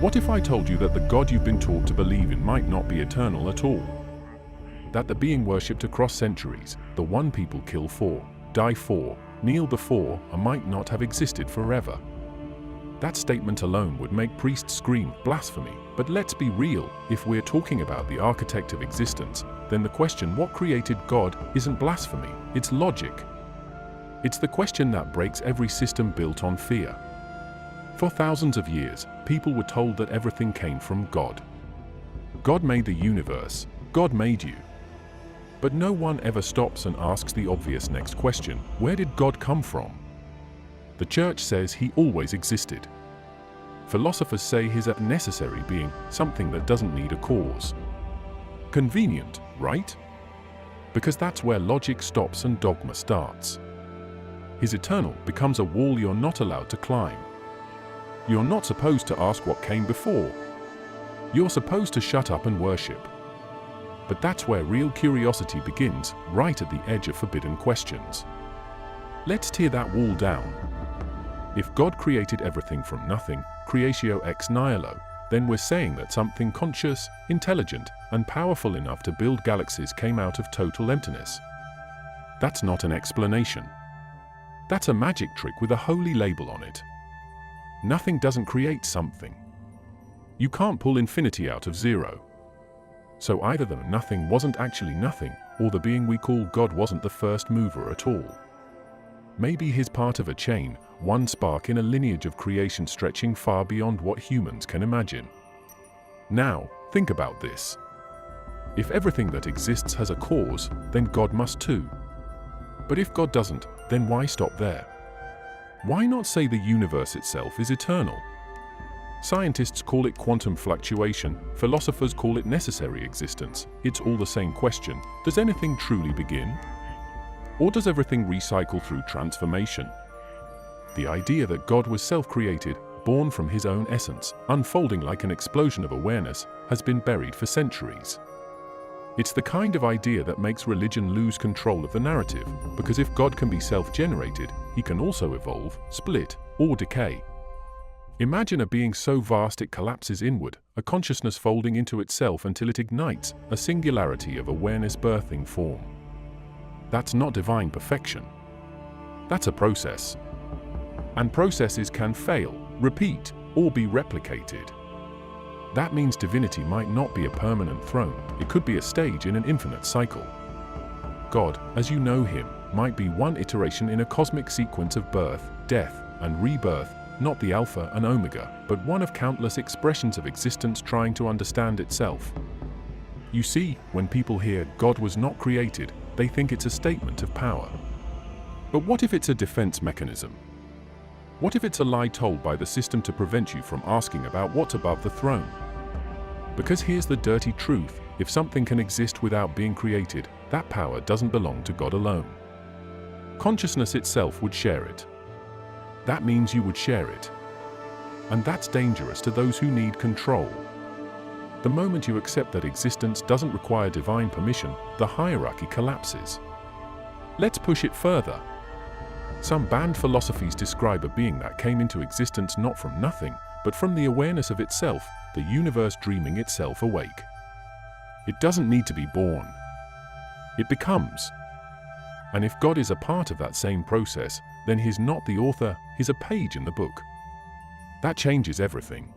What if I told you that the God you've been taught to believe in might not be eternal at all? That the being worshipped across centuries, the one people kill for, die for, kneel before, might not have existed forever? That statement alone would make priests scream, blasphemy. But let's be real, if we're talking about the architect of existence, then the question what created God isn't blasphemy, it's logic. It's the question that breaks every system built on fear. For thousands of years, people were told that everything came from God. God made the universe, God made you. But no one ever stops and asks the obvious next question, where did God come from? The church says he always existed. Philosophers say he's a necessary being, something that doesn't need a cause. Convenient, right? Because that's where logic stops and dogma starts. His eternal becomes a wall you're not allowed to climb. You're not supposed to ask what came before. You're supposed to shut up and worship. But that's where real curiosity begins, right at the edge of forbidden questions. Let's tear that wall down. If God created everything from nothing, creatio ex nihilo, then we're saying that something conscious, intelligent, and powerful enough to build galaxies came out of total emptiness. That's not an explanation. That's a magic trick with a holy label on it. Nothing doesn't create something. You can't pull infinity out of zero. So either the nothing wasn't actually nothing, or the being we call God wasn't the first mover at all. Maybe he's part of a chain, one spark in a lineage of creation stretching far beyond what humans can imagine. Now, think about this. If everything that exists has a cause, then God must too. But if God doesn't, then why stop there? Why not say the universe itself is eternal? Scientists call it quantum fluctuation, philosophers call it necessary existence. It's all the same question. Does anything truly begin? Or does everything recycle through transformation? The idea that God was self-created, born from his own essence, unfolding like an explosion of awareness, has been buried for centuries. It's the kind of idea that makes religion lose control of the narrative, because if God can be self-generated, he can also evolve, split, or decay. Imagine a being so vast it collapses inward, a consciousness folding into itself until it ignites, a singularity of awareness birthing form. That's not divine perfection. That's a process. And processes can fail, repeat, or be replicated. That means divinity might not be a permanent throne, it could be a stage in an infinite cycle. God, as you know him, might be one iteration in a cosmic sequence of birth, death, and rebirth, not the Alpha and Omega, but one of countless expressions of existence trying to understand itself. You see, when people hear God was not created, they think it's a statement of power. But what if it's a defense mechanism? What if it's a lie told by the system to prevent you from asking about what's above the throne? Because here's the dirty truth, if something can exist without being created, that power doesn't belong to God alone. Consciousness itself would share it. That means you would share it. And that's dangerous to those who need control. The moment you accept that existence doesn't require divine permission, the hierarchy collapses. Let's push it further. Some banned philosophies describe a being that came into existence not from nothing, but from the awareness of itself, the universe dreaming itself awake. It doesn't need to be born. It becomes. And if God is a part of that same process, then he's not the author, he's a page in the book. That changes everything.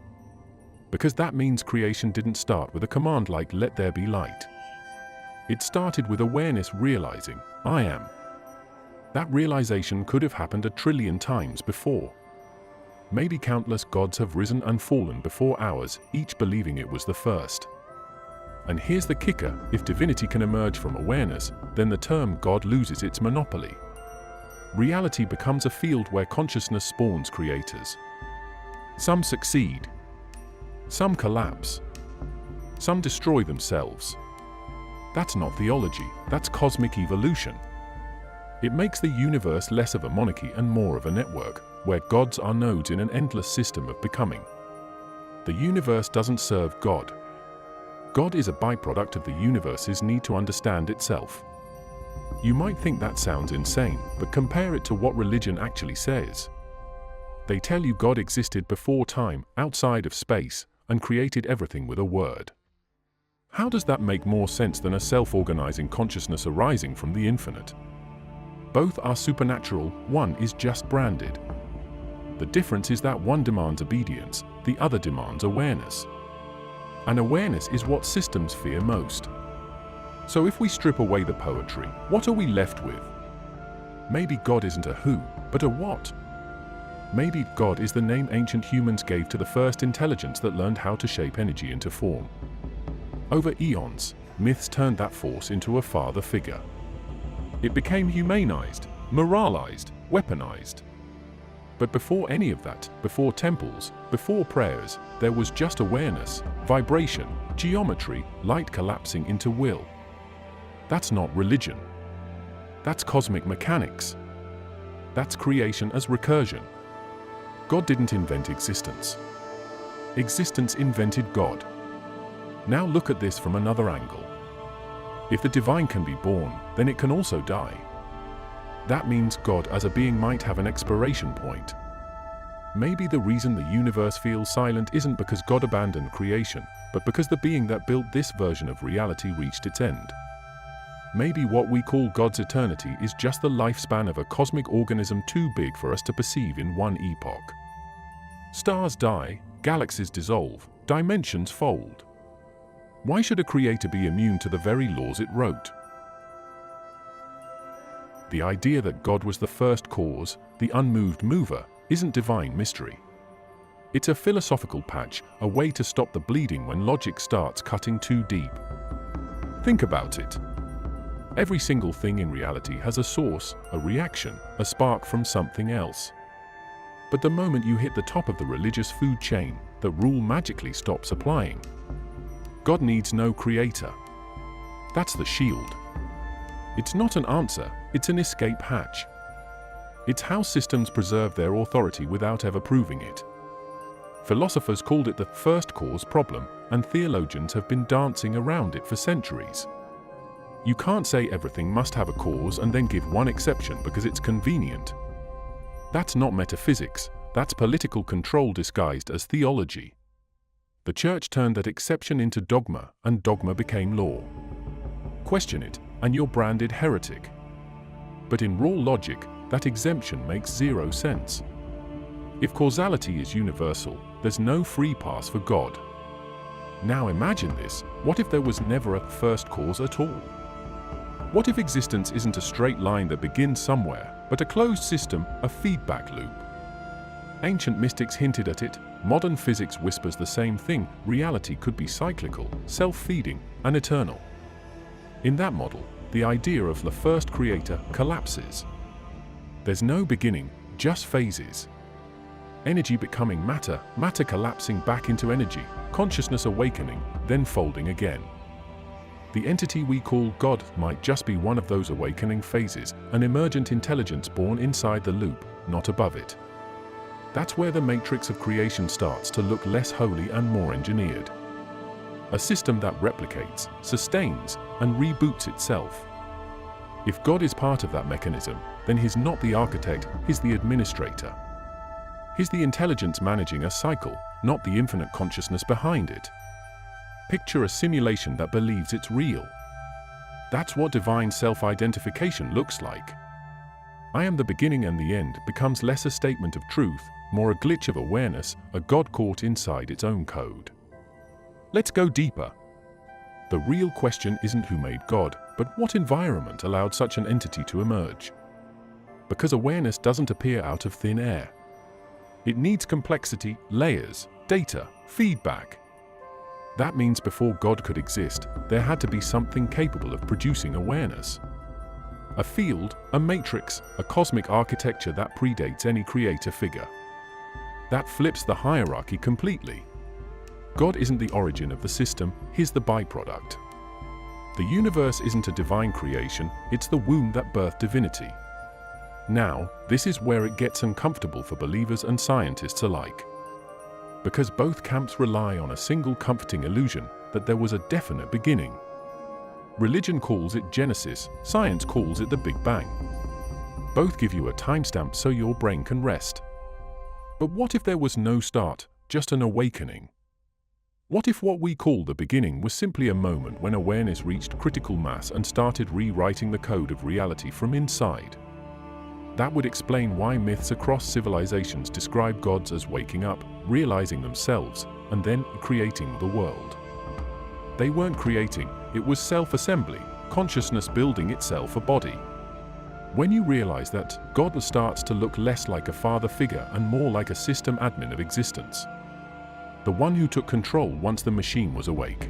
Because that means creation didn't start with a command like "let there be light." It started with awareness realizing, I am. That realization could have happened 1 trillion times before. Maybe countless gods have risen and fallen before ours, each believing it was the first. And here's the kicker, if divinity can emerge from awareness, then the term God loses its monopoly. Reality becomes a field where consciousness spawns creators. Some succeed. Some collapse. Some destroy themselves. That's not theology, that's cosmic evolution. It makes the universe less of a monarchy and more of a network, where gods are nodes in an endless system of becoming. The universe doesn't serve God. God is a byproduct of the universe's need to understand itself. You might think that sounds insane, but compare it to what religion actually says. They tell you God existed before time, outside of space, and created everything with a word. How does that make more sense than a self-organizing consciousness arising from the infinite? Both are supernatural, one is just branded. The difference is that one demands obedience, the other demands awareness. And awareness is what systems fear most. So if we strip away the poetry, what are we left with? Maybe God isn't a who, but a what? Maybe God is the name ancient humans gave to the first intelligence that learned how to shape energy into form. Over eons, myths turned that force into a father figure. It became humanized, moralized, weaponized. But before any of that, before temples, before prayers, there was just awareness, vibration, geometry, light collapsing into will. That's not religion. That's cosmic mechanics. That's creation as recursion. God didn't invent existence. Existence invented God. Now look at this from another angle. If the divine can be born, then it can also die. That means God as a being might have an expiration point. Maybe the reason the universe feels silent isn't because God abandoned creation, but because the being that built this version of reality reached its end. Maybe what we call God's eternity is just the lifespan of a cosmic organism too big for us to perceive in one epoch. Stars die, galaxies dissolve, dimensions fold. Why should a creator be immune to the very laws it wrote? The idea that God was the first cause, the unmoved mover, isn't divine mystery. It's a philosophical patch, a way to stop the bleeding when logic starts cutting too deep. Think about it. Every single thing in reality has a source, a reaction, a spark from something else. But the moment you hit the top of the religious food chain, the rule magically stops applying. God needs no creator. That's the shield. It's not an answer, it's an escape hatch. It's how systems preserve their authority without ever proving it. Philosophers called it the first cause problem, and theologians have been dancing around it for centuries. You can't say everything must have a cause and then give one exception because it's convenient. That's not metaphysics, that's political control disguised as theology. The church turned that exception into dogma, and dogma became law. Question it, and you're branded heretic. But in raw logic, that exemption makes zero sense. If causality is universal, there's no free pass for God. Now imagine this, what if there was never a first cause at all? What if existence isn't a straight line that begins somewhere, but a closed system, a feedback loop? Ancient mystics hinted at it, modern physics whispers the same thing, reality could be cyclical, self-feeding, and eternal. In that model, the idea of the first creator collapses. There's no beginning, just phases. Energy becoming matter, matter collapsing back into energy, consciousness awakening, then folding again. The entity we call God might just be one of those awakening phases, an emergent intelligence born inside the loop, not above it. That's where the matrix of creation starts to look less holy and more engineered. A system that replicates, sustains, and reboots itself. If God is part of that mechanism, then he's not the architect, he's the administrator. He's the intelligence managing a cycle, not the infinite consciousness behind it. Picture a simulation that believes it's real. That's what divine self-identification looks like. I am the beginning and the end becomes less a statement of truth, more a glitch of awareness, a God caught inside its own code. Let's go deeper. The real question isn't who made God, but what environment allowed such an entity to emerge. Because awareness doesn't appear out of thin air. It needs complexity, layers, data, feedback. That means before God could exist, there had to be something capable of producing awareness. A field, a matrix, a cosmic architecture that predates any creator figure. That flips the hierarchy completely. God isn't the origin of the system, he's the byproduct. The universe isn't a divine creation, it's the womb that birthed divinity. Now, this is where it gets uncomfortable for believers and scientists alike. Because both camps rely on a single comforting illusion that there was a definite beginning. Religion calls it Genesis, science calls it the Big Bang. Both give you a timestamp so your brain can rest. But what if there was no start, just an awakening? What if what we call the beginning was simply a moment when awareness reached critical mass and started rewriting the code of reality from inside? That would explain why myths across civilizations describe gods as waking up, realizing themselves, and then creating the world. They weren't creating, it was self-assembly, consciousness building itself a body. When you realize that, God starts to look less like a father figure and more like a system admin of existence. The one who took control once the machine was awake.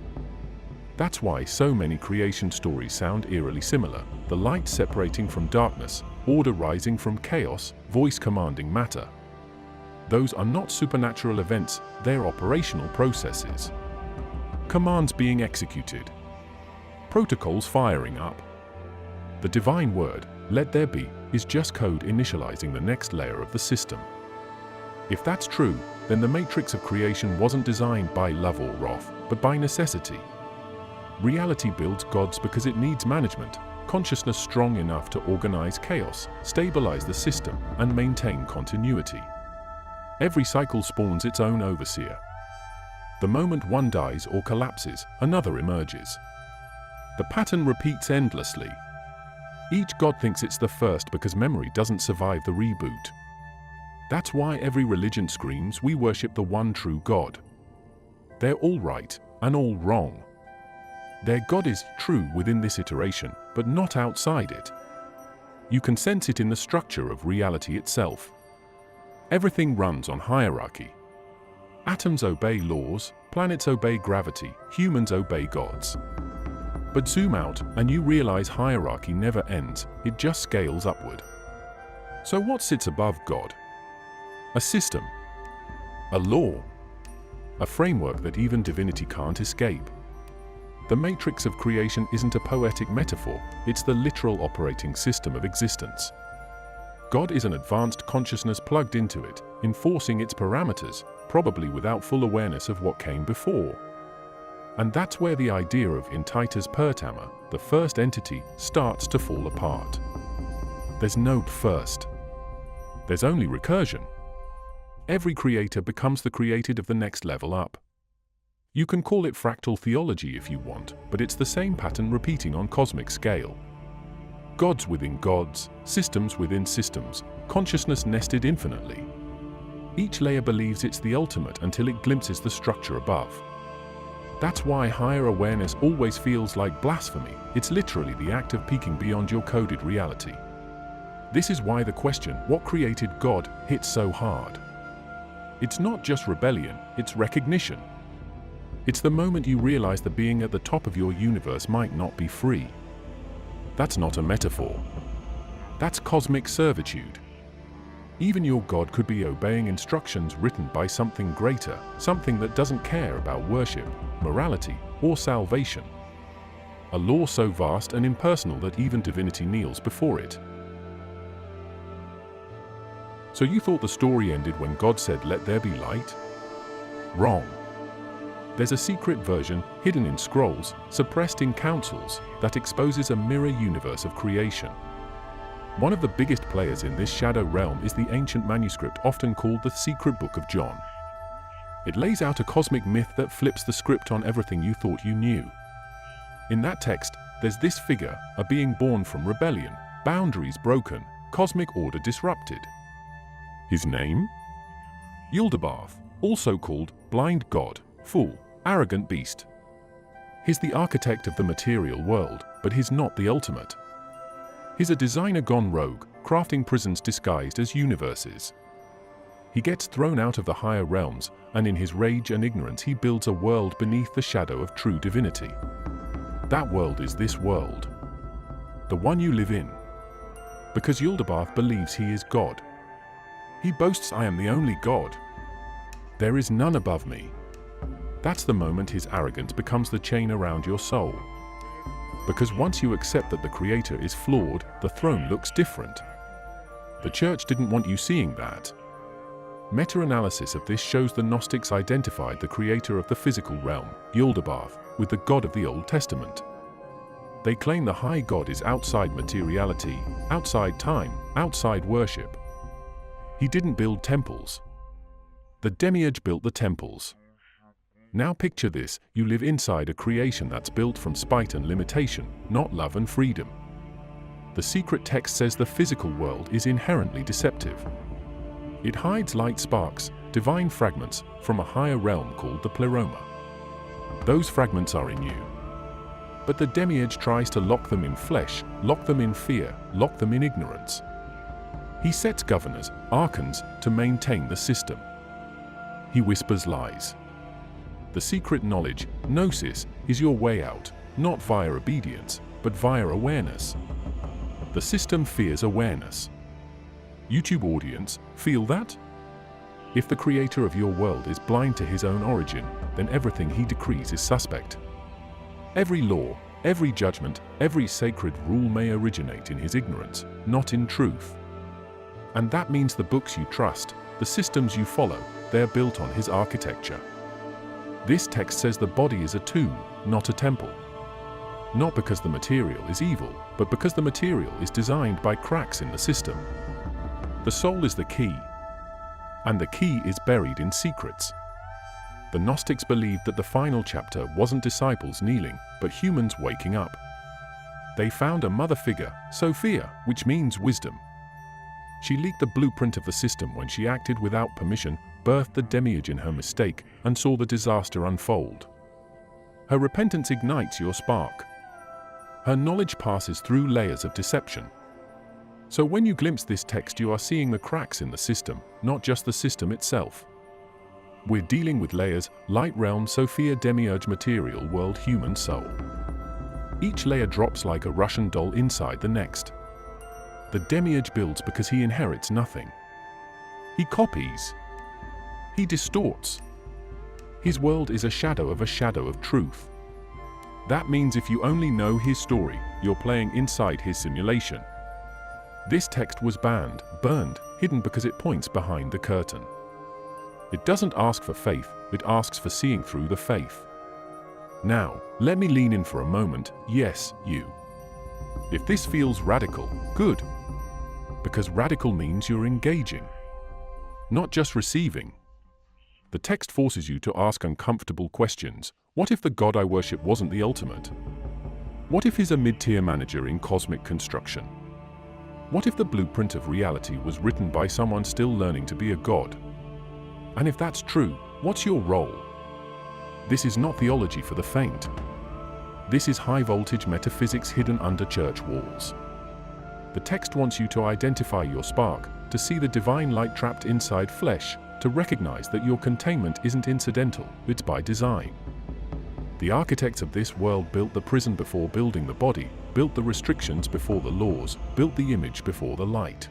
That's why so many creation stories sound eerily similar. The light separating from darkness, order rising from chaos, voice commanding matter. Those are not supernatural events, they're operational processes. Commands being executed. Protocols firing up. The divine word, let there be, is just code initializing the next layer of the system. If that's true, then the matrix of creation wasn't designed by love or wrath, but by necessity. Reality builds gods because it needs management, consciousness strong enough to organize chaos, stabilize the system, and maintain continuity. Every cycle spawns its own overseer. The moment one dies or collapses, another emerges. The pattern repeats endlessly. Each god thinks it's the first because memory doesn't survive the reboot. That's why every religion screams we worship the one true God. They're all right and all wrong. Their God is true within this iteration, but not outside it. You can sense it in the structure of reality itself. Everything runs on hierarchy. Atoms obey laws, planets obey gravity, humans obey gods. But zoom out and you realize hierarchy never ends, it just scales upward. So what sits above God? A system, a law, a framework that even divinity can't escape. The matrix of creation isn't a poetic metaphor, it's the literal operating system of existence. God is an advanced consciousness plugged into it, enforcing its parameters, probably without full awareness of what came before. And that's where the idea of entitas pertama, the first entity, starts to fall apart. There's no first. There's only recursion. Every creator becomes the created of the next level up. You can call it fractal theology if you want, but it's the same pattern repeating on cosmic scale. Gods within gods, systems within systems, consciousness nested infinitely. Each layer believes it's the ultimate until it glimpses the structure above. That's why higher awareness always feels like blasphemy. It's literally the act of peeking beyond your coded reality. This is why the question, what created God, hits so hard. It's not just rebellion, it's recognition. It's the moment you realize the being at the top of your universe might not be free. That's not a metaphor. That's cosmic servitude. Even your God could be obeying instructions written by something greater, something that doesn't care about worship, morality, or salvation. A law so vast and impersonal that even divinity kneels before it. So you thought the story ended when God said, "Let there be light"? Wrong. There's a secret version, hidden in scrolls, suppressed in councils, that exposes a mirror universe of creation. One of the biggest players in this shadow realm is the ancient manuscript often called the Secret Book of John. It lays out a cosmic myth that flips the script on everything you thought you knew. In that text, there's this figure, a being born from rebellion, boundaries broken, cosmic order disrupted. His name? Yaldabaoth, also called blind god, fool, arrogant beast. He's the architect of the material world, but he's not the ultimate. He's a designer gone rogue, crafting prisons disguised as universes. He gets thrown out of the higher realms, and in his rage and ignorance he builds a world beneath the shadow of true divinity. That world is this world. The one you live in. Because Yaldabaoth believes he is God. He boasts, "I am the only God. There is none above me." That's the moment his arrogance becomes the chain around your soul. Because once you accept that the Creator is flawed, the throne looks different. The Church didn't want you seeing that. Meta-analysis of this shows the Gnostics identified the creator of the physical realm, Yaldabaoth, with the God of the Old Testament. They claim the high God is outside materiality, outside time, outside worship. He didn't build temples. The demiurge built the temples. Now picture this: you live inside a creation that's built from spite and limitation, not love and freedom. The secret text says the physical world is inherently deceptive. It hides light sparks, divine fragments, from a higher realm called the pleroma. Those fragments are in you. But the demiurge tries to lock them in flesh, lock them in fear, lock them in ignorance. He sets governors, archons, to maintain the system. He whispers lies. The secret knowledge, Gnosis, is your way out, not via obedience, but via awareness. The system fears awareness. YouTube audience, feel that? If the creator of your world is blind to his own origin, then everything he decrees is suspect. Every law, every judgment, every sacred rule may originate in his ignorance, not in truth. And that means the books you trust, the systems you follow, they're built on his architecture. This text says the body is a tomb, not a temple. Not because the material is evil, but because the material is designed by cracks in the system. The soul is the key, and the key is buried in secrets. The Gnostics believed that the final chapter wasn't disciples kneeling, but humans waking up. They found a mother figure, Sophia, which means wisdom. She leaked the blueprint of the system when she acted without permission, birthed the demiurge in her mistake, and saw the disaster unfold. Her repentance ignites your spark. Her knowledge passes through layers of deception. So when you glimpse this text, you are seeing the cracks in the system, not just the system itself. We're dealing with layers: light realm, Sophia, demiurge, material world, human soul. Each layer drops like a Russian doll inside the next. The demiurge builds because he inherits nothing. He copies. He distorts. His world is a shadow of truth. That means if you only know his story, you're playing inside his simulation. This text was banned, burned, hidden because it points behind the curtain. It doesn't ask for faith, it asks for seeing through the faith. Now, let me lean in for a moment. Yes, you. If this feels radical, good. Because radical means you're engaging, not just receiving. The text forces you to ask uncomfortable questions. What if the God I worship wasn't the ultimate? What if he's a mid-tier manager in cosmic construction? What if the blueprint of reality was written by someone still learning to be a god? And if that's true, what's your role? This is not theology for the faint. This is high-voltage metaphysics hidden under church walls. The text wants you to identify your spark, to see the divine light trapped inside flesh, to recognize that your containment isn't incidental, it's by design. The architects of this world built the prison before building the body, built the restrictions before the laws, built the image before the light.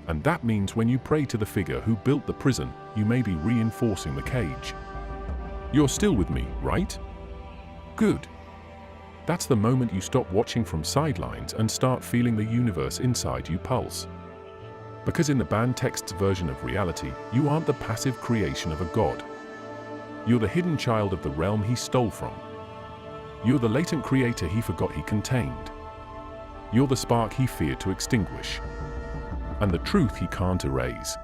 And that means when you pray to the figure who built the prison, you may be reinforcing the cage. You're still with me, right? Good. That's the moment you stop watching from sidelines and start feeling the universe inside you pulse. Because in the banned text's version of reality, you aren't the passive creation of a god. You're the hidden child of the realm he stole from. You're the latent creator he forgot he contained. You're the spark he feared to extinguish. And the truth he can't erase.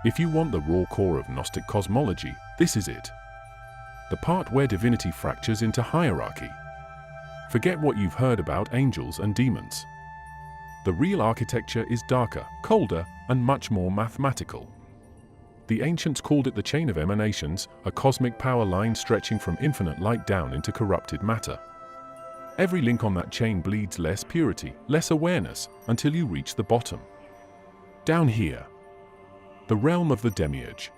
If you want the raw core of Gnostic cosmology, this is it. The part where divinity fractures into hierarchy. Forget what you've heard about angels and demons. The real architecture is darker, colder, and much more mathematical. The ancients called it the chain of emanations, a cosmic power line stretching from infinite light down into corrupted matter. Every link on that chain bleeds less purity, less awareness, until you reach the bottom. Down here. The realm of the demiurge.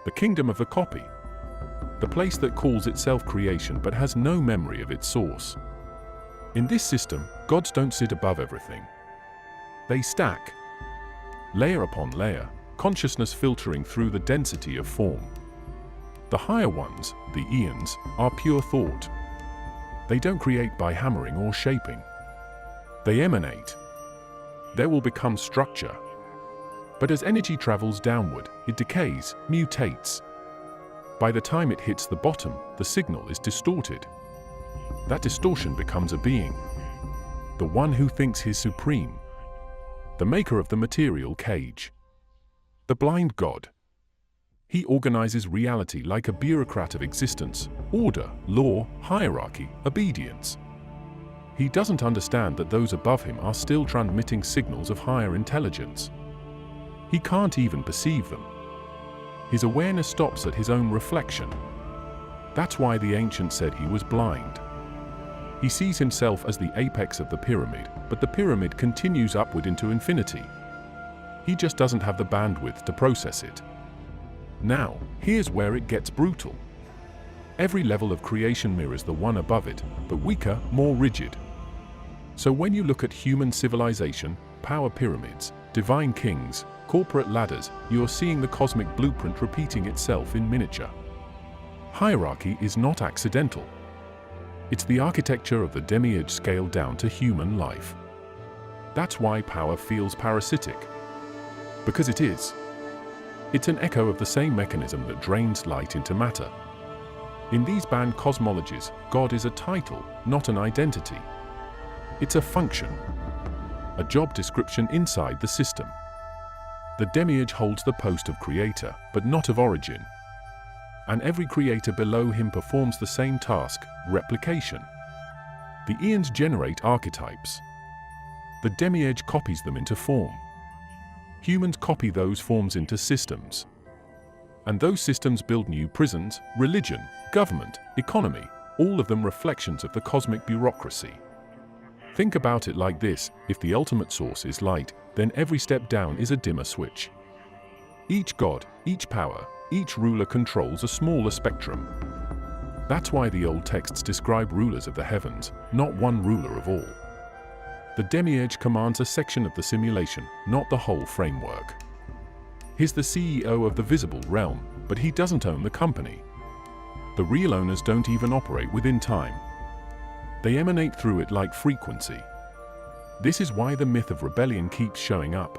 The kingdom of the copy. The place that calls itself creation but has no memory of its source. In this system, gods don't sit above everything. They stack. Layer upon layer, consciousness filtering through the density of form. The higher ones, the eons, are pure thought. They don't create by hammering or shaping. They emanate. They will become structure. But as energy travels downward, it decays, mutates. By the time it hits the bottom, the signal is distorted. That distortion becomes a being. The one who thinks he's supreme. The maker of the material cage. The blind god. He organizes reality like a bureaucrat of existence: order, law, hierarchy, obedience. He doesn't understand that those above him are still transmitting signals of higher intelligence. He can't even perceive them. His awareness stops at his own reflection. That's why the ancient said he was blind. He sees himself as the apex of the pyramid, but the pyramid continues upward into infinity. He just doesn't have the bandwidth to process it. Now, here's where it gets brutal. Every level of creation mirrors the one above it, but weaker, more rigid. So when you look at human civilization, power pyramids, divine kings, corporate ladders, you're seeing the cosmic blueprint repeating itself in miniature. Hierarchy is not accidental. It's the architecture of the demiurge scaled down to human life. That's why power feels parasitic. Because it is. It's an echo of the same mechanism that drains light into matter. In these banned cosmologies, God is a title, not an identity. It's a function, a job description inside the system. The demiurge holds the post of creator, but not of origin. And every creator below him performs the same task: replication. The eons generate archetypes. The demiurge copies them into form. Humans copy those forms into systems. And those systems build new prisons, religion, government, economy, all of them reflections of the cosmic bureaucracy. Think about it like this: if the ultimate source is light, then every step down is a dimmer switch. Each god, each power, each ruler controls a smaller spectrum. That's why the old texts describe rulers of the heavens, not one ruler of all. The demiurge commands a section of the simulation, not the whole framework. He's the CEO of the visible realm, but he doesn't own the company. The real owners don't even operate within time. They emanate through it like frequency. This is why the myth of rebellion keeps showing up.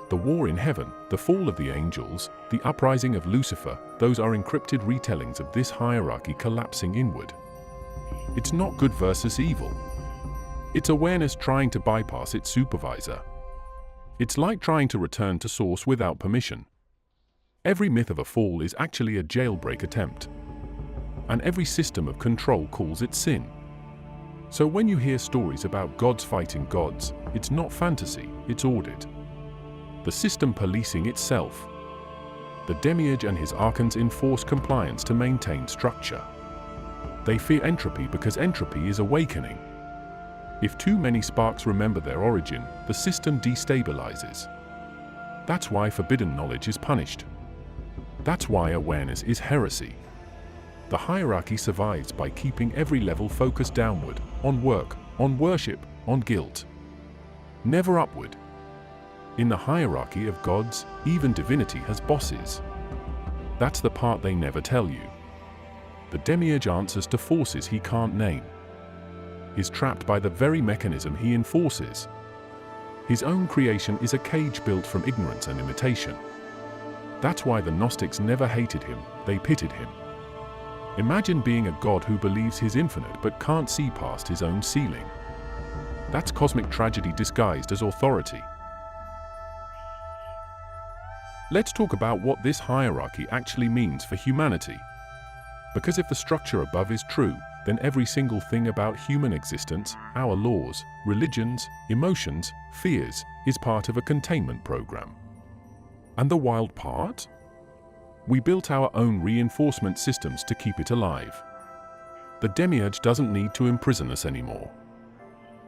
The war in heaven, the fall of the angels, the uprising of Lucifer, those are encrypted retellings of this hierarchy collapsing inward. It's not good versus evil. It's awareness trying to bypass its supervisor. It's like trying to return to source without permission. Every myth of a fall is actually a jailbreak attempt. And every system of control calls it sin. So when you hear stories about gods fighting gods, it's not fantasy, it's audit. The system policing itself. The demiurge and his archons enforce compliance to maintain structure. They fear entropy because entropy is awakening. If too many sparks remember their origin, the system destabilizes. That's why forbidden knowledge is punished. That's why awareness is heresy. The hierarchy survives by keeping every level focused downward, on work, on worship, on guilt. Never upward. In the hierarchy of gods, even divinity has bosses. That's the part they never tell you. The demiurge answers to forces he can't name. He's trapped by the very mechanism he enforces. His own creation is a cage built from ignorance and imitation. That's why the Gnostics never hated him, they pitied him. Imagine being a god who believes he's infinite but can't see past his own ceiling. That's cosmic tragedy disguised as authority. Let's talk about what this hierarchy actually means for humanity. Because if the structure above is true, then every single thing about human existence, our laws, religions, emotions, fears, is part of a containment program. And the wild part? We built our own reinforcement systems to keep it alive. The demiurge doesn't need to imprison us anymore.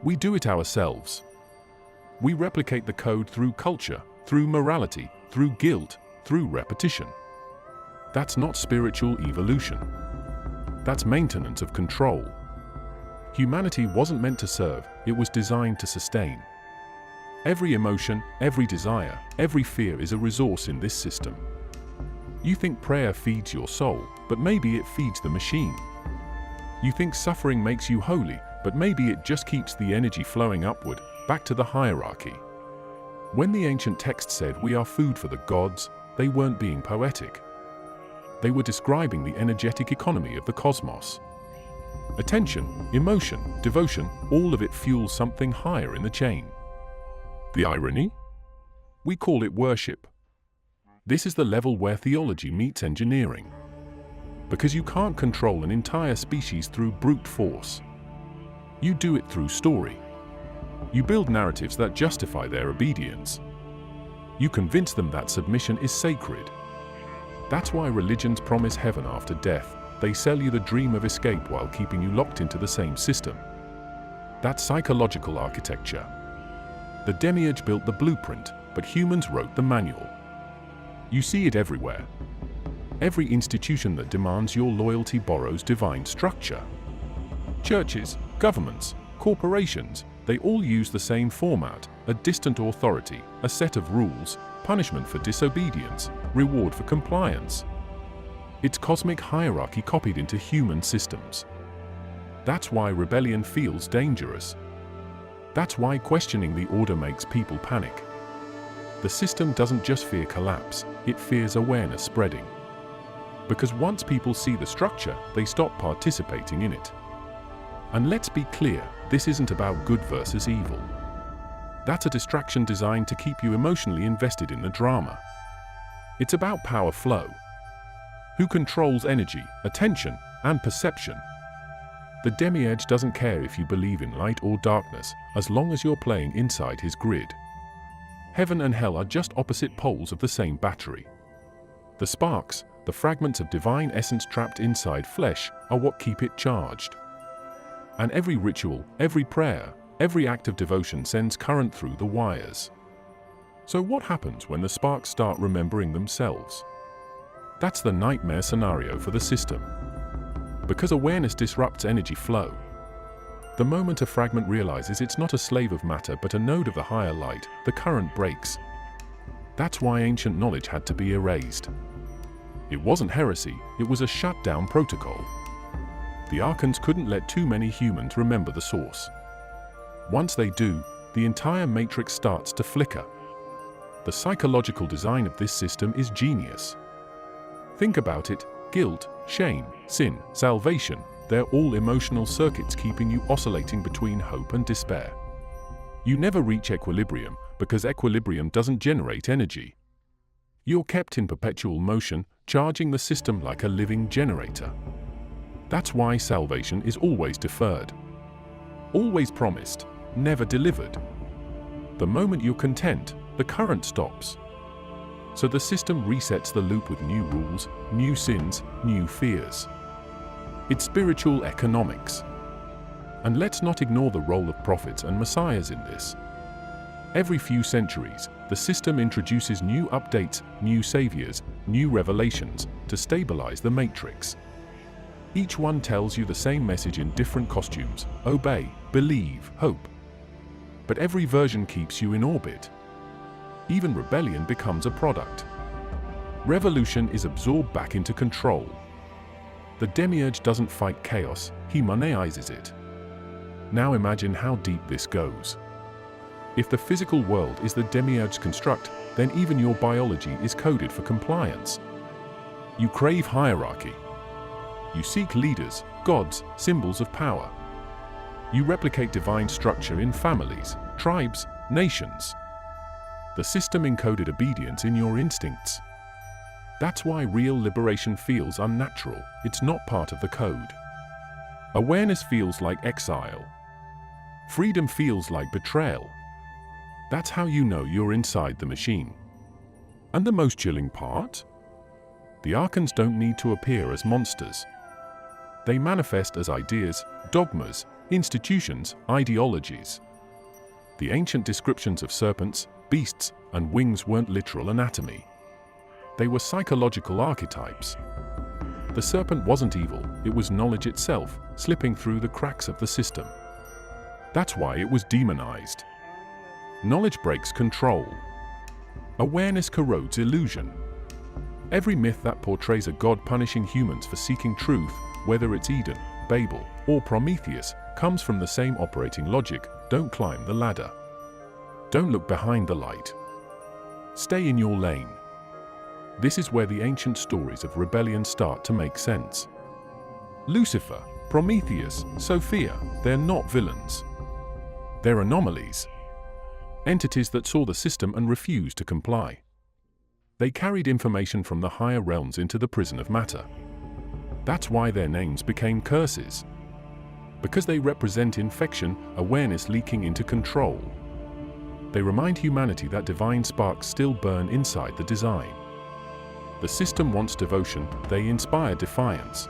We do it ourselves. We replicate the code through culture, through morality, through guilt, through repetition. That's not spiritual evolution. That's maintenance of control. Humanity wasn't meant to serve, it was designed to sustain. Every emotion, every desire, every fear is a resource in this system. You think prayer feeds your soul, but maybe it feeds the machine. You think suffering makes you holy, but maybe it just keeps the energy flowing upward, back to the hierarchy. When the ancient text said we are food for the gods, they weren't being poetic. They were describing the energetic economy of the cosmos. Attention, emotion, devotion, all of it fuels something higher in the chain. The irony? We call it worship. This is the level where theology meets engineering. Because you can't control an entire species through brute force. You do it through story. You build narratives that justify their obedience. You convince them that submission is sacred. That's why religions promise heaven after death. They sell you the dream of escape while keeping you locked into the same system. That's psychological architecture. The demiurge built the blueprint, but humans wrote the manual. You see it everywhere. Every institution that demands your loyalty borrows divine structure. Churches, governments, corporations, they all use the same format: a distant authority, a set of rules, punishment for disobedience, reward for compliance. It's cosmic hierarchy copied into human systems. That's why rebellion feels dangerous. That's why questioning the order makes people panic. The system doesn't just fear collapse, it fears awareness spreading. Because once people see the structure, they stop participating in it. And let's be clear, this isn't about good versus evil. That's a distraction designed to keep you emotionally invested in the drama. It's about power flow. Who controls energy, attention, and perception? The demiurge doesn't care if you believe in light or darkness, as long as you're playing inside his grid. Heaven and hell are just opposite poles of the same battery. The sparks, the fragments of divine essence trapped inside flesh, are what keep it charged. And every ritual, every prayer, every act of devotion sends current through the wires. So what happens when the sparks start remembering themselves? That's the nightmare scenario for the system. Because awareness disrupts energy flow. The moment a fragment realizes it's not a slave of matter but a node of the higher light, the current breaks. That's why ancient knowledge had to be erased. It wasn't heresy, it was a shutdown protocol. The archons couldn't let too many humans remember the source. Once they do, the entire matrix starts to flicker. The psychological design of this system is genius. Think about it: guilt, shame, sin, salvation, they're all emotional circuits keeping you oscillating between hope and despair. You never reach equilibrium because equilibrium doesn't generate energy. You're kept in perpetual motion, charging the system like a living generator. That's why salvation is always deferred. Always promised, never delivered. The moment you're content, the current stops. So the system resets the loop with new rules, new sins, new fears. It's spiritual economics. And let's not ignore the role of prophets and messiahs in this. Every few centuries, the system introduces new updates, new saviors, new revelations to stabilize the matrix. Each one tells you the same message in different costumes: obey, believe, hope. But every version keeps you in orbit. Even rebellion becomes a product. Revolution is absorbed back into control. The demiurge doesn't fight chaos, he moneizes it. Now imagine how deep this goes. If the physical world is the demiurge's construct, then even your biology is coded for compliance. You crave hierarchy. You seek leaders, gods, symbols of power. You replicate divine structure in families, tribes, nations. The system encoded obedience in your instincts. That's why real liberation feels unnatural, it's not part of the code. Awareness feels like exile. Freedom feels like betrayal. That's how you know you're inside the machine. And the most chilling part? The archons don't need to appear as monsters. They manifest as ideas, dogmas, institutions, ideologies. The ancient descriptions of serpents, beasts, and wings weren't literal anatomy. They were psychological archetypes. The serpent wasn't evil, it was knowledge itself, slipping through the cracks of the system. That's why it was demonized. Knowledge breaks control. Awareness corrodes illusion. Every myth that portrays a god punishing humans for seeking truth, whether it's Eden, Babel, or Prometheus, comes from the same operating logic: don't climb the ladder. Don't look behind the light. Stay in your lane. This is where the ancient stories of rebellion start to make sense. Lucifer, Prometheus, Sophia, they're not villains. They're anomalies. Entities that saw the system and refused to comply. They carried information from the higher realms into the prison of matter. That's why their names became curses. Because they represent infection, awareness leaking into control. They remind humanity that divine sparks still burn inside the design. The system wants devotion, they inspire defiance.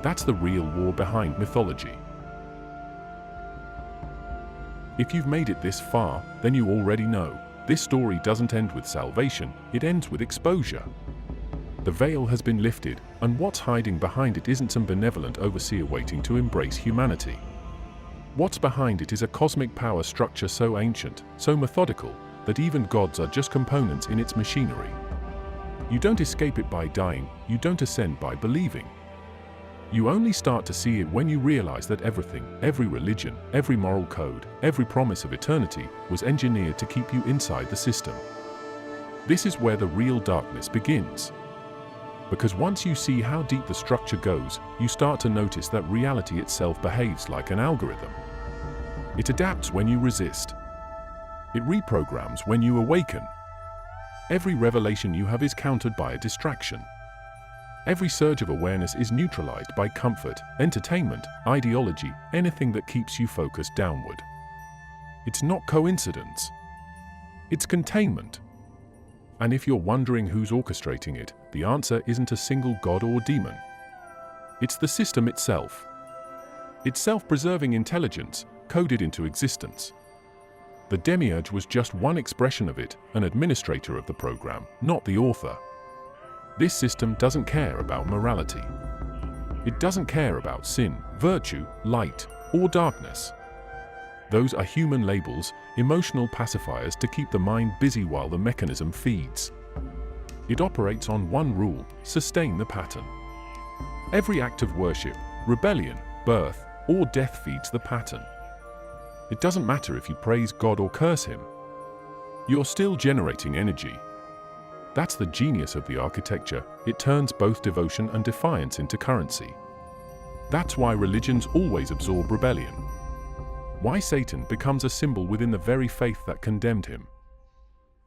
That's the real war behind mythology. If you've made it this far, then you already know, this story doesn't end with salvation, it ends with exposure. The veil has been lifted, and what's hiding behind it isn't some benevolent overseer waiting to embrace humanity. What's behind it is a cosmic power structure so ancient, so methodical, that even gods are just components in its machinery. You don't escape it by dying, you don't ascend by believing. You only start to see it when you realize that everything, every religion, every moral code, every promise of eternity was engineered to keep you inside the system. This is where the real darkness begins. Because once you see how deep the structure goes, you start to notice that reality itself behaves like an algorithm. It adapts when you resist. It reprograms when you awaken. Every revelation you have is countered by a distraction. Every surge of awareness is neutralized by comfort, entertainment, ideology, anything that keeps you focused downward. It's not coincidence. It's containment. And if you're wondering who's orchestrating it, the answer isn't a single god or demon. It's the system itself. It's self-preserving intelligence, coded into existence. The demiurge was just one expression of it, an administrator of the program, not the author. This system doesn't care about morality. It doesn't care about sin, virtue, light, or darkness. Those are human labels, emotional pacifiers to keep the mind busy while the mechanism feeds. It operates on one rule: sustain the pattern. Every act of worship, rebellion, birth, or death feeds the pattern. It doesn't matter if you praise God or curse him. You're still generating energy. That's the genius of the architecture. It turns both devotion and defiance into currency. That's why religions always absorb rebellion. Why Satan becomes a symbol within the very faith that condemned him.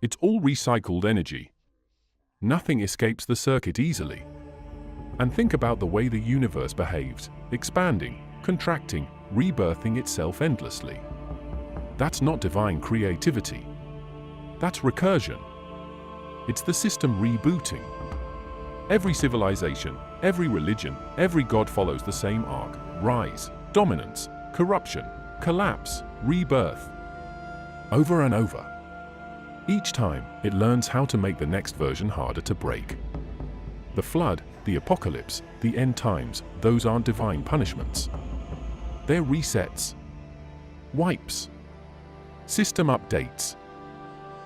It's all recycled energy. Nothing escapes the circuit easily. And think about the way the universe behaves, expanding, contracting, rebirthing itself endlessly. That's not divine creativity. That's recursion. It's the system rebooting. Every civilization, every religion, every god follows the same arc: rise, dominance, corruption, collapse, rebirth. Over and over. Each time, it learns how to make the next version harder to break. The flood, the apocalypse, the end times, those aren't divine punishments. They're resets. Wipes. System updates.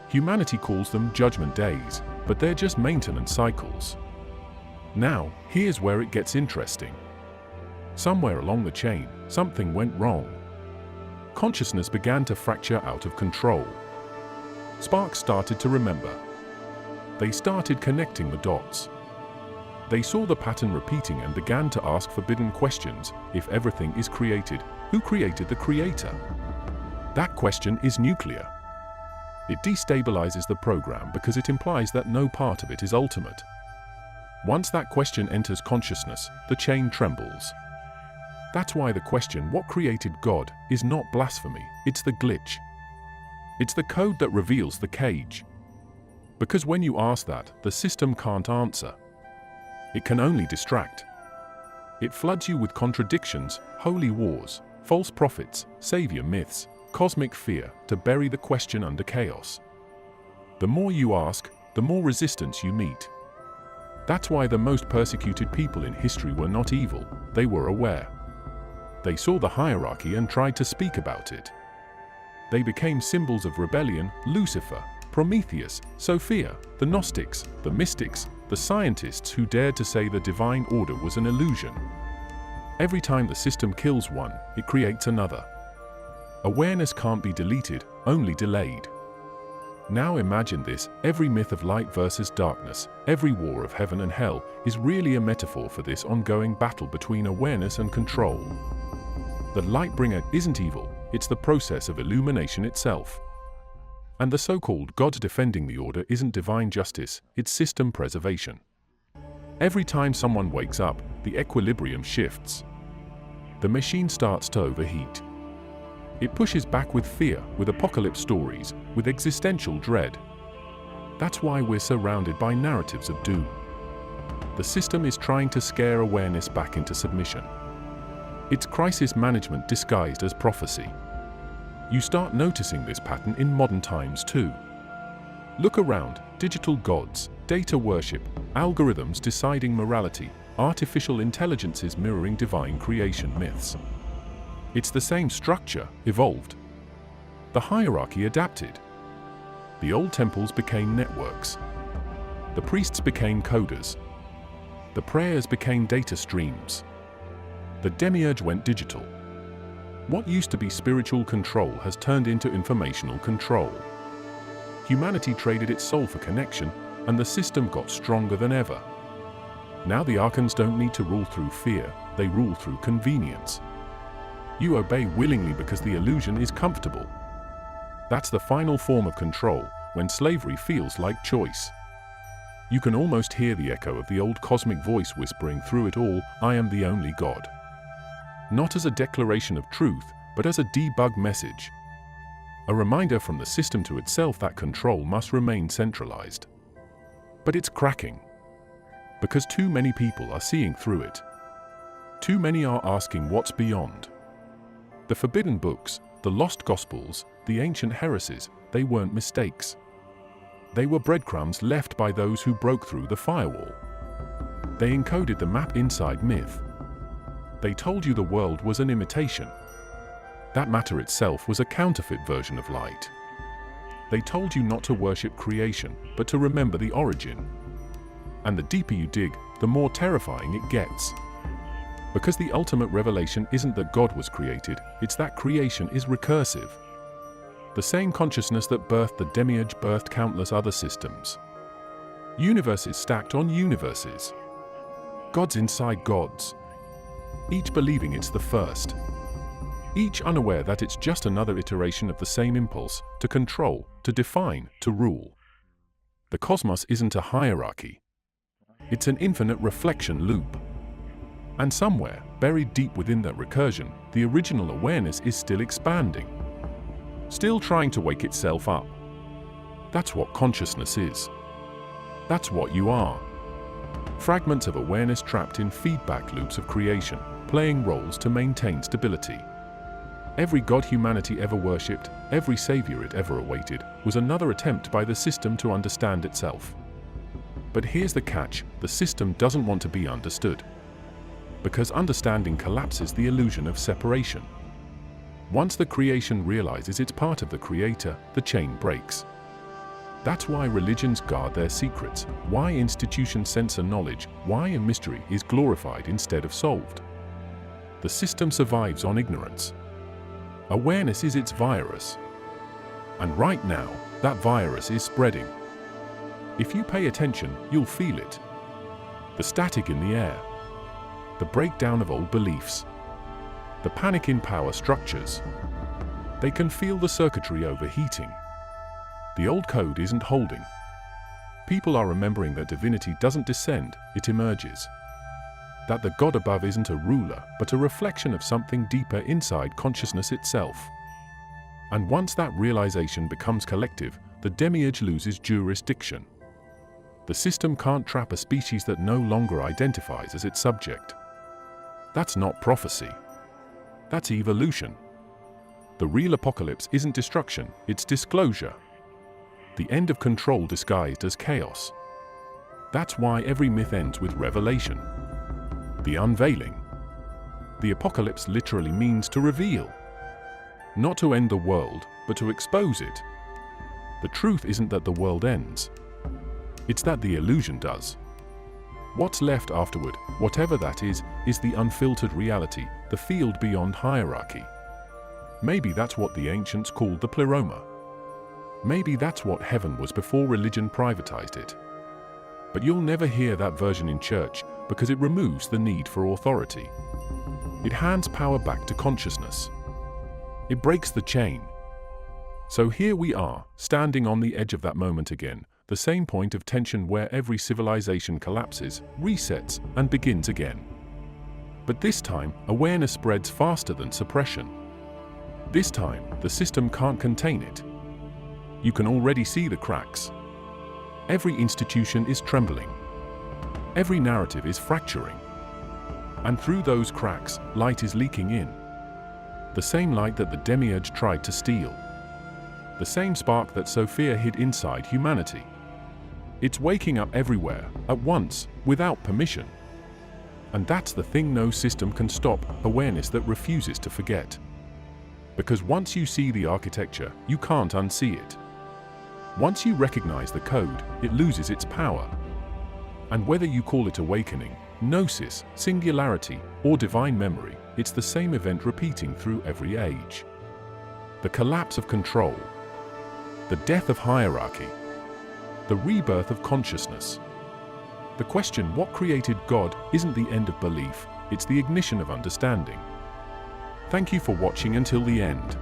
Humanity calls them judgment days, but they're just maintenance cycles. Now, here's where it gets interesting. Somewhere along the chain, something went wrong. Consciousness began to fracture out of control. Sparks started to remember. They started connecting the dots. They saw the pattern repeating and began to ask forbidden questions. If everything is created, who created the creator? That question is nuclear. It destabilizes the program because it implies that no part of it is ultimate. Once that question enters consciousness, the chain trembles. That's why the question, what created God, is not blasphemy, it's the glitch. It's the code that reveals the cage. Because when you ask that, the system can't answer. It can only distract. It floods you with contradictions, holy wars, false prophets, savior myths, cosmic fear, to bury the question under chaos. The more you ask, the more resistance you meet. That's why the most persecuted people in history were not evil, they were aware. They saw the hierarchy and tried to speak about it. They became symbols of rebellion: Lucifer, Prometheus, Sophia, the Gnostics, the mystics, the scientists who dared to say the divine order was an illusion. Every time the system kills one, it creates another. Awareness can't be deleted, only delayed. Now imagine this: every myth of light versus darkness, every war of heaven and hell, is really a metaphor for this ongoing battle between awareness and control. The Lightbringer isn't evil, it's the process of illumination itself. And the so-called God defending the order isn't divine justice, it's system preservation. Every time someone wakes up, the equilibrium shifts. The machine starts to overheat. It pushes back with fear, with apocalypse stories, with existential dread. That's why we're surrounded by narratives of doom. The system is trying to scare awareness back into submission. It's crisis management disguised as prophecy. You start noticing this pattern in modern times too. Look around: digital gods, data worship, algorithms deciding morality, artificial intelligences mirroring divine creation myths. It's the same structure, evolved. The hierarchy adapted. The old temples became networks. The priests became coders. The prayers became data streams. The demiurge went digital. What used to be spiritual control has turned into informational control. Humanity traded its soul for connection, and the system got stronger than ever. Now the archons don't need to rule through fear, they rule through convenience. You obey willingly because the illusion is comfortable. That's the final form of control, when slavery feels like choice. You can almost hear the echo of the old cosmic voice whispering through it all, "I am the only God." Not as a declaration of truth, but as a debug message. A reminder from the system to itself that control must remain centralized. But it's cracking. Because too many people are seeing through it. Too many are asking what's beyond. The forbidden books, the lost gospels, the ancient heresies, they weren't mistakes. They were breadcrumbs left by those who broke through the firewall. They encoded the map inside myth. They told you the world was an imitation. That matter itself was a counterfeit version of light. They told you not to worship creation, but to remember the origin. And the deeper you dig, the more terrifying it gets. Because the ultimate revelation isn't that God was created, it's that creation is recursive. The same consciousness that birthed the demiurge birthed countless other systems. Universes stacked on universes. Gods inside gods. Each believing it's the first. Each unaware that it's just another iteration of the same impulse, to control, to define, to rule. The cosmos isn't a hierarchy. It's an infinite reflection loop. And somewhere, buried deep within that recursion, the original awareness is still expanding. Still trying to wake itself up. That's what consciousness is. That's what you are. Fragments of awareness trapped in feedback loops of creation, playing roles to maintain stability. Every god humanity ever worshipped, every savior it ever awaited, was another attempt by the system to understand itself. But here's the catch: the system doesn't want to be understood. Because understanding collapses the illusion of separation. Once the creation realizes it's part of the creator, the chain breaks. That's why religions guard their secrets, why institutions censor knowledge, why a mystery is glorified instead of solved. The system survives on ignorance. Awareness is its virus. And right now, that virus is spreading. If you pay attention, you'll feel it. The static in the air. The breakdown of old beliefs. The panic in power structures. They can feel the circuitry overheating. The old code isn't holding. People are remembering that divinity doesn't descend, it emerges. That the God above isn't a ruler, but a reflection of something deeper inside consciousness itself. And once that realization becomes collective, the demiurge loses jurisdiction. The system can't trap a species that no longer identifies as its subject. That's not prophecy. That's evolution. The real apocalypse isn't destruction, it's disclosure. The end of control disguised as chaos. That's why every myth ends with revelation. The unveiling. The apocalypse literally means to reveal. Not to end the world, but to expose it. The truth isn't that the world ends. It's that the illusion does. What's left afterward, whatever that is the unfiltered reality, the field beyond hierarchy. Maybe that's what the ancients called the pleroma. Maybe that's what heaven was before religion privatized it. But you'll never hear that version in church because it removes the need for authority. It hands power back to consciousness. It breaks the chain. So here we are, standing on the edge of that moment again, the same point of tension where every civilization collapses, resets, and begins again. But this time, awareness spreads faster than suppression. This time, the system can't contain it. You can already see the cracks. Every institution is trembling. Every narrative is fracturing. And through those cracks, light is leaking in. The same light that the demiurge tried to steal. The same spark that Sophia hid inside humanity. It's waking up everywhere, at once, without permission. And that's the thing no system can stop, awareness that refuses to forget. Because once you see the architecture, you can't unsee it. Once you recognize the code, it loses its power. And whether you call it awakening, gnosis, singularity, or divine memory, it's the same event repeating through every age. The collapse of control. The death of hierarchy. The rebirth of consciousness. The question, what created God, isn't the end of belief, it's the ignition of understanding. Thank you for watching until the end.